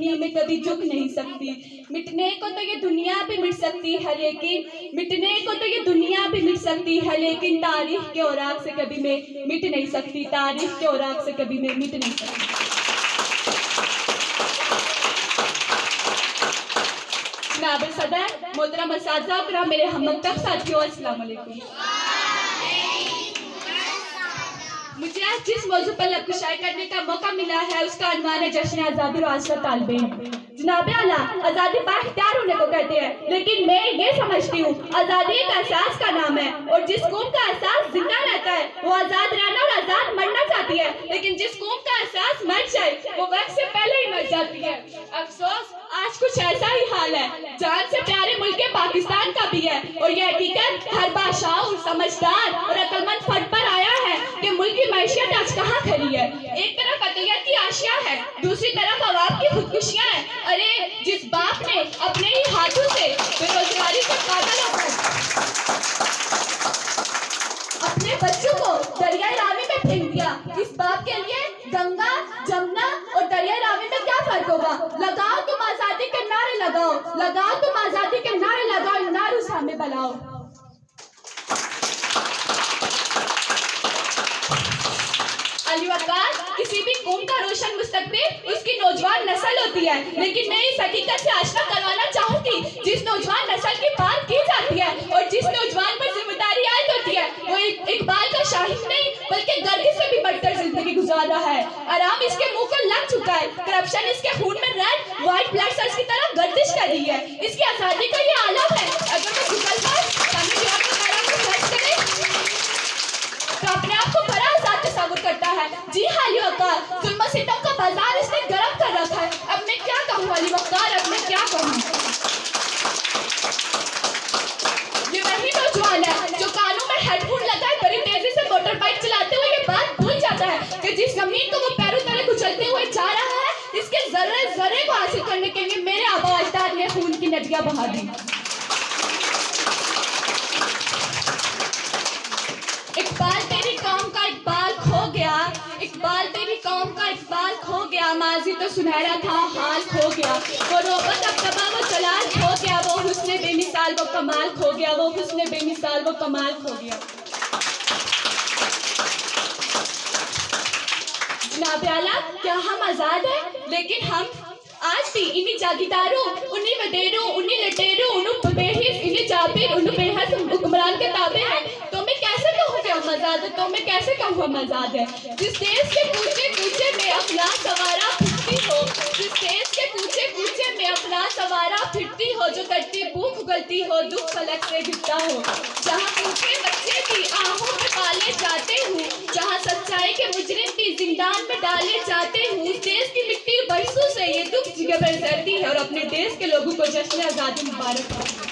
अपनी में कभी झुक नहीं सकती। मिटने को तो ये दुनिया भी मिट सकती है, लेकिन मिटने को तो ये दुनिया भी मिट सकती है, लेकिन तारीख के औराक से कभी मैं मिट नहीं सकती, तारीख के औराक से कभी मैं मिट नहीं सकती। जनाब सदर, मोहतरम असातिज़ा किराम, मेरे हम-मकतब साथियों, अस्सलाम वालेकुम। मुझे आज जिस मौजू पर लबकुशाई करने का मौका मिला है उसका अनवान है जश्न आज़ादी और आसरा तालिबे इल्म। जनाब आला, आज़ादी बाइख्तियार होने को कहते हैं, लेकिन मैं ये समझती हूँ आज़ादी एक एहसास का नाम है, और जिस कौम का एहसास जिंदा रहता है वो आज़ाद रहना और आज़ाद मरना चाहती है, लेकिन जिस कौम का एहसास मर जाए वो वक्त से पहले ही मर जाती है। अफसोस आज कुछ ऐसा ही हाल है, जान से प्यारे मुल्क पाकिस्तान का भी है, और यह हकीकत हर बादशाह, समझदार और अक्लमंद फर्द पर आया है कि मुल्क की मैशियत आज कहाँ खड़ी है। एक तरफ अतियत की आशिया है, दूसरी तरफ अवाम की खुदकुशियां हैं। अरे जिस बाप ने अपने ही हाथों से बेरोजगारी के कातलों को, अपने बच्चों को दरियाई रावी में फेंक दिया, इस बाप के लिए गंगा, जमुना और दरियाई रावी में क्या फर्क होगा? लगाओ तुम आजादी के नारे लगाओ, लगाओ तुम आजादी के नारे लगाओ, नारू सामने बनाओ। अली वक़ार, किसी भी कौम का रोशन मुस्तकबिल उसकी नौजवान नस्ल होती है, लेकिन मैं इस हकीकत से आशना करवाना चाहूंगी जिस नौजवान नस्ल की बात की जाती है और जिस नौजवान पर जिम्मेदारी आयद होती है वो इकबाल का शाहिद नहीं बल्कि गर्दी से भी बढ़कर जिंदगी गुजार रहा है। आराम इसके मुंह को लग चुका है, करप्शन इसके खून में रेड व्हाइट ब्लड सेल्स की तरह गर्दिश कर रही है। इसकी आजादी का ये आलम है। अगर मैं गूगल पर सामने जवाब वगैरह को सर्च करें तो अपने आप को बड़ा आजाद तस्वुर करता है। जी हाँ अली वक़ार, जुल्म सितम का बाजार इसने गर्म कर रखा है। अब मैं क्या कहूँ अली वक़ार, अब मैं क्या कहूँ? ये वही नौजवान है जो कानों में हेडफोन लगाए बड़ी तेजी से मोटर बाइक चलाते हुए ये बात भूल जाता है कि जिस जमीन को वो पैरों तले कुचलते हुए जा रहा है, इसके जर्रे जर्रे को हासिल करने के लिए मेरे आबा अजदाद ने खून की नदियां बहा दी। इकबाल तेरी कौम का इकबाल खो गया, इकबाल तेरी कौम का इकबाल खो गया, माजी तो सुनहरा था हाल खो गया, वो रोबत अब तबाह वो जलाल खो गया, वो हुस्ने बेमिसाल वो कमाल खो गया, वो हुस्ने बेमिसाल वो कमाल खो गया। जनाब आला, क्या हम आजाद हैं? लेकिन हम आज भी इन्हीं जागीदारों, उन्हीं वडेरों, उन्हीं लटेरों, उन्हीं बेहिस, इन्हीं जाबिर, उन्हीं बेहद हुक्मरान के ताबे हैं। तो मैं कैसे कहूँ कि हम आजाद है? तो मैं कैसे कहूँ हम आजाद है? जिस देश के कूचे कूचे में अपना सवारा फिरती हो, जिस देश के कूचे कूचे में अपना सवारा फिरती हो, जो करती भूख उगलती हो, दुख फलक से गिरता हो, जहाँ भूखे बच्चे की आहों में पाले जाते हूँ, जहाँ सच्चाई के मुजरिम की जिंदान में डाले जाते हूँ, उस देश की मिट्टी बरसों से ये दुख जिगर पर सहती है और अपने देश के लोगों को जश्न आजादी मुबारक हो।